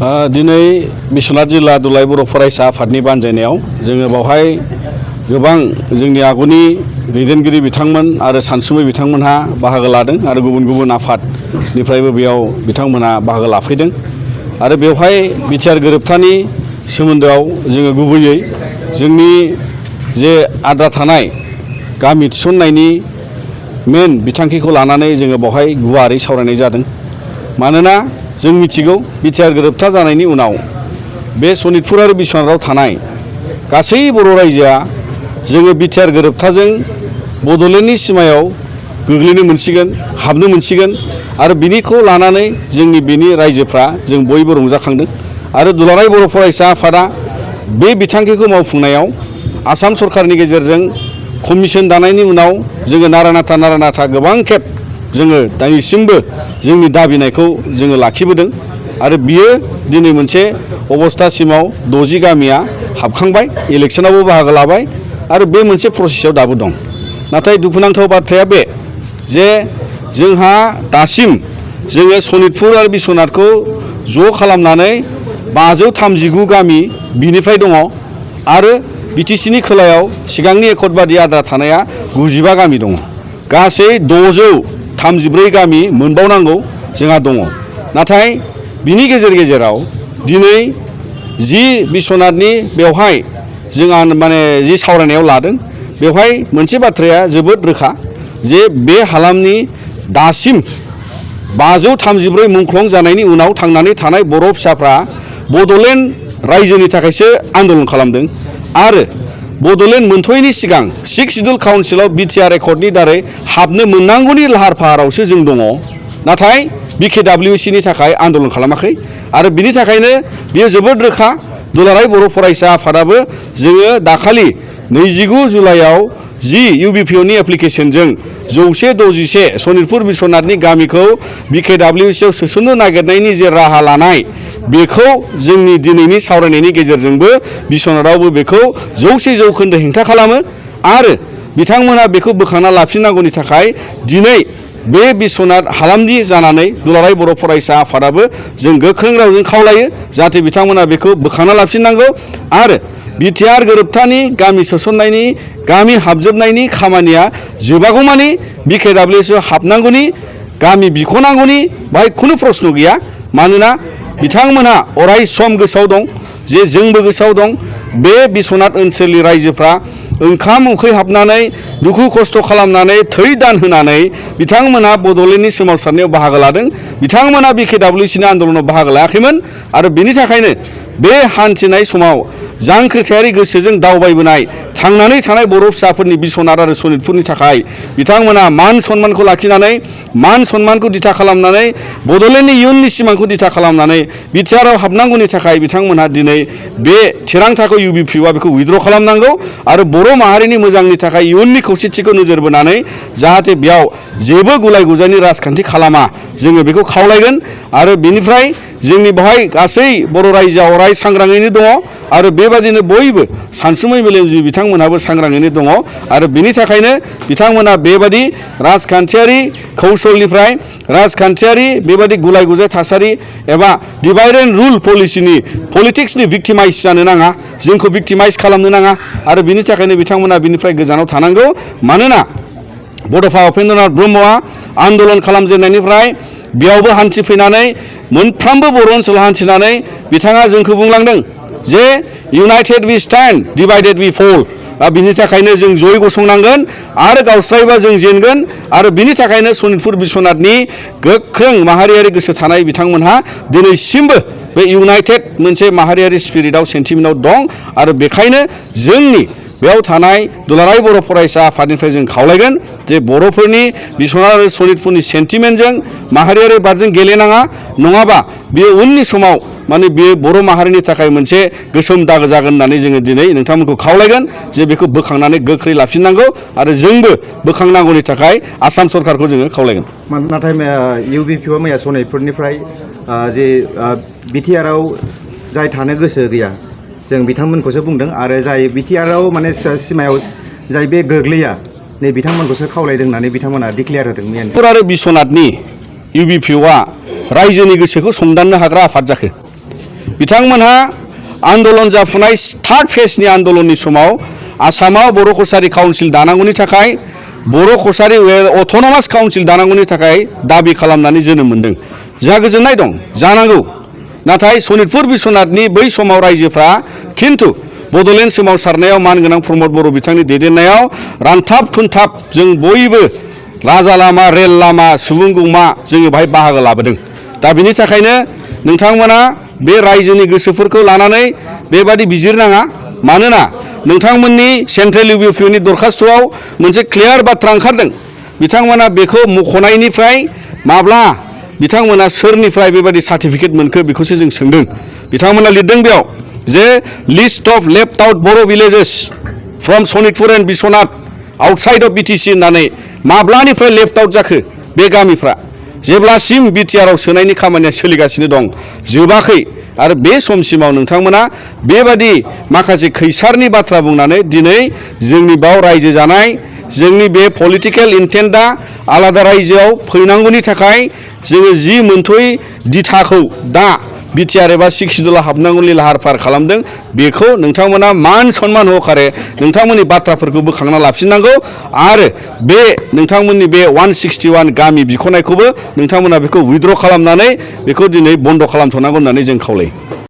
दिनै बिश्वनाथ जिल्ला दुलाराय बर' फरायसा आफादनि बानजायनायाव जोङो बावहाय गोबां जोंनि आगुनि दैदेनगिरि बिथांमोन आरो सानसुमै बिथांमोनहा बाहागो लादों आरो गुबुन गुबुन आफादनिफ्रायबो बेयाव बिथांमोनहा बाहागो लाफैदों आरो बेवहाय बिटिआर गोरोबथानि सोमोन्दोआव जोङो गुबैयै जोंनि जे आद्रा थानाय गामि थिसननायनि मेन बिथांखिखौ लानानै जोङो बावहाय गुवारै सावरायनाय जादों। मानोना जों मिथिगौ बिटिआर गोरोबथा जानायनि उनाव बे सनितपुर आरो बिश्वनाथआव थानाय गासै बर' रायजोआ जोङो बिटिआर गोरोबथाजों बड'लेण्डनि सिमायाव गोग्लैनो मोनसिगोन, हाबनो मोनसिगोन आरो बिनिखौ लानानै जोंनि बेनि रायजोफ्रा जों बयबो रंजाखांदों आरो दुलाराय बर' फरायसा आफादा बे बिथांखिखौ मावफुंनायाव आसाम सरकारनि गेजेरजों कमिसन दानायनि उनाव जोङो नारा नाथा गोबां खेब जोङो दासिमबो जोंनि दाबिनायखौ जोङो लाखिबोदों आरो बियो दिनै मोनसे अबस्थासिमाव 60 गामिया हाबखांबाय, इलेक्सनावबो बाहागो लाबाय आरो बे मोनसे प्रसेसआव दाबो दं। नाथाय दुखुनांथाव बाथ्राया बे जे जोंहा दासिम जोङो सनितपुर आरो बिश्वनाथखौ ज' खालामनानै 539 गामि बिनिफ्राय दङ आरो बिटिसिनि खोलायाव सिगांनि एकट बादि आद्रा थानाया 95 गामि दङ। गासै 634 गामि मोनबावनांगौ जोंहा दङ। नाथाय बिनि गेजेराव दिनै जि बिश्वनाथनि बेवहाय जोंहा जि सावरायनायाव लादों बेवहाय मोनसे बाथ्राया जोबोद रोखा जे बे हालामनि दासिम 534 मुंख्लं जानायनि उनाव थांनानै थानाय बर' फिसाफ्रा बड'लेण्ड रायजोनि थाखायसो आन्दलन खालामदों आरो बड'लेण्ड मोनथ'यैनि सिगां 6 सिडुल काउन्सिलाव बिटिआर एकर्डनि दारै हाबनो मोननांगौनि लाहार फाहारावसो जों दङ। नाथाय बिकेडब्लिउसिनि थाखाय आन्दलन खालामाखै आरो बिनि थाखायनो बियो जोबोद रोखा दुलाराय बर' फरायसा आफादाबो जोङो दाखालि 29 जुलाइआव जि इउबिपिअनि एप्लिकेसनजों 161 सनितपुर बिश्वनाथनि गामिखौ बिकेडब्लिउसिआव सोसननो नागिरनायनि जे राहा लानाय बेखौ जोंनि दिनैनि सावरायनायनि गेजेरजोंबो बिश्वनाथआवबो बेखौ 100% हेंथा खालामो आरो बिथांमोना बेखौ बोखांना लाफिननांगौनि थाखाय दिनै बे बिश्वनाथ हालामनि जानानै दुलाराय बर' फरायसा आफादाबो जों गोख्रों रावजों खावलायो जाहाथे बिथांमोना बेखौ बोखांना लाफिननांगौ आरो बिटिआर गोरोबथानि गामि सोसननायनि गामि हाबजोबनायनि खामानिया जोबागौमानि बिकेडब्लिउसिआव हाबनांगौनि गामि बिख'नांगौनि बाहाय खुनु प्रश्न गैया। मानोना बिथांमोनहा अराय सम गोसोआव दं जे जोंबो गोसोआव दं बे बिश्वनाथ ओनसोलनि रायजोफ्रा ओंखाम उखै हाबनानै दुखु खस्थ' खालामनानै थै दान होनानै बिथांमोनहा बड'लेण्डनि सोमावसारनायाव बाहागो लादों। बिथांमोनहा बिकेडब्लिउसिनि आन्दलनाव बाहागो लायाखैमोन आरो बेनि थाखायनो बे हान्थिनाय समाव जांख्रिथायारि गोसोजों दावबायबोनाय थांनानै थानाय बर' फिसाफोरनि बिश्वनाथ आरो सनितपुरनि थाखाय बिथांमोना मान सन्मानखौ लाखिनानै मान सन्मानखौ दिथा खालामनानै बड'लेण्डनि इयुननि सिमांखौ दिथा खालामनानै बिटिआरआव हाबनांगौनि थाखाय बिथांमोनहा दिनै बे थिरांथाखौ इउबिपिअआ बेखौ उइद्र' खालामनांगौ आरो बर' माहारिनि मोजांनि थाखाय इयुननि खौसेथिखौ नोजोर बोनानै जाहाथे बेयाव जेबो गुलाय गुजायनि राजखान्थि खालामा जोङो बेखौ खावलायगोन आरो बेनिफ्राय जोंनि बेवहाय गासै बर' रायजोआ अराय सांग्राङैनो दङ आरो बेबादिनो बयबो सानसुमै मेलेमजिबि बिथांमोनहाबो सांग्राङैनो दङ आरो बेनि थाखायनो बिथांमोना बेबादि राजखान्थियारि कौशलनिफ्राय राजखान्थियारि बेबादि गुलाय गुजाय थासारि एबा डिभाइड एन्ड रुल पलिटिक्सनि भिक्टिमाइज जानो नाङा, जोंखौ भिक्टिमाइज खालामनो नाङा आरो बिनि थाखायनो बिथांमोना बिनिफ्राय गोजानाव थानांगौ। मानोना बड'फा उपेन्द्रनाथ ब्रह्मआ आन्दलन खालामजेननायनिफ्राय बेयावबो हान्थिफैनानै मोनफ्रोमबो बर' ओनसोलाव हान्थिनानै बिथाङा जोंखौ बुंलांदों जे united we stand divided we fall. बिनि थाखायनो जों जयै गसंनांगोन आरो गावस्रायोबा जों जेनगोन आरो बिनि थाखायनो सनितपुर बिश्वनाथनि गोख्रों माहारियारि गोसो थानाय बिथांमोनहा दिनैसिमबो बे इउनाइटेड मोनसे माहारियारि स्पिरिटआव सेन्टिमेन्टआव दं आरो बेखायनो जोंनि बेयाव थानाय दुलाराय बर' फरायसा आफादनिफ्राय जों खावलायगोन जे बर'फोरनि बिश्वनाथ आरो सनितपुरनि सेन्टिमेन्टजों माहारियारि बादजों गेलेनाङा, नङाबा बेयो उननि समाव बेयो बर' माहारिनि थाखाय मोनसे गोसोम दागो जागोन होननानै जोङो दिनै नोंथांमोनखौ खावलायगोन जे बेखौ बोखांनानै गोख्रै लाफिननांगौ आरो जोंबो बोखांनांगौनि थाखाय आसाम सरकारखौ जोङो खावलायगोन। नाथाय इउबिपिअआ मैया सनितपुरनिफ्राय जे बिटिआरआव जाय थानो गोसो गैया जों बिथांमोनखौसो बुंदों आरो जाय बिटिआरआव सिमायाव जाय बे गोग्लैया नै बिथांमोनखौसो खावलायदों होननानै बिथांमोना डिक्लेयार होदों। सनितपुर आरो बिश्वनाथनि इउबिपिअआ रायजोनि गोसोखौ संदाननो हाग्रा आफाद जाखो। बिथांमोनहा आन्दलन जाफुनाय थार्ड फेजनि आन्दलननि समाव आसामाव बर' कसारि काउन्सिल दानांगौनि थाखाय बर' कसारि अट'नमास काउन्सिल दानांगौनि थाखाय दाबि खालामनानै जोनोम मोन्दों। जोंहा गोजोननाय दं जानांगौ, नाथाय सनितपुर बिश्वनाथनि बै समाव रायजोफ्रा खिन्थु बड'लेण्ड सोमावसारनायाव मानगोनां प्रमद बर' बिथांनि दैदेननायाव रानथाब थुनथाब जों बयबो राजा लामा रेल लामा सुबुं गौमा जोङो बाहाय बाहागो लाबोदों। दा बिनि थाखायनो नोंथांमोना बे रायजोनि गोसोफोरखौ लानानै बेबादि बिजिरनाङा, मानोना नोंथांमोननि सेन्ट्रेल इउबिपिनि दरखास्तआव मोनसे क्लियार बाथ्रा ओंखारदों। बिथांमोना बेखौ मख'नायनिफ्राय माब्ला बिथांमोना सोरनिफ्राय बेबादि सार्टिफिकेट मोनखो बेखौसो जों सोंदों। बिथांमोना लिरदों बेयाव जे list of left out Bodo' villages from Sonitpur and Biswanath outside of BTC होननानै माब्लानिफ्राय लेफ्ट आउट जाखो बे गामिफ्रा जेब्लासिम बिटिआरआव सोनायनि खामानिया सोलिगासिनो दं जोबाखै आरो बे समसिमाव नोंथांमोना बेबादि माखासे खैसारनि बाथ्रा बुंनानै दिनै जोंनि बाव रायजो जानाय जोंनि बे पलिटिकेल इन्टेन्टआ आलादा रायजोआव फैनांगौनि थाखाय जोङो जि मोनथ'यै दिथाखौ दा बिटिआर एबा 6 सिडुलाव हाबनांगौनि लाहार फाहार खालामदों बेखौ नोंथांमोना मान सन्मान होखारे नोंथांमोननि बाथ्राफोरखौ बोखांना लाफिननांगौ आरो बे नोंथांमोननि बे 161 गामि बिख'नायखौबो नोंथांमोना बेखौ उइथड्र खालामनानै बेखौ दिनै बन्द खालामथ'नांगौ होननानै जों खावलायो।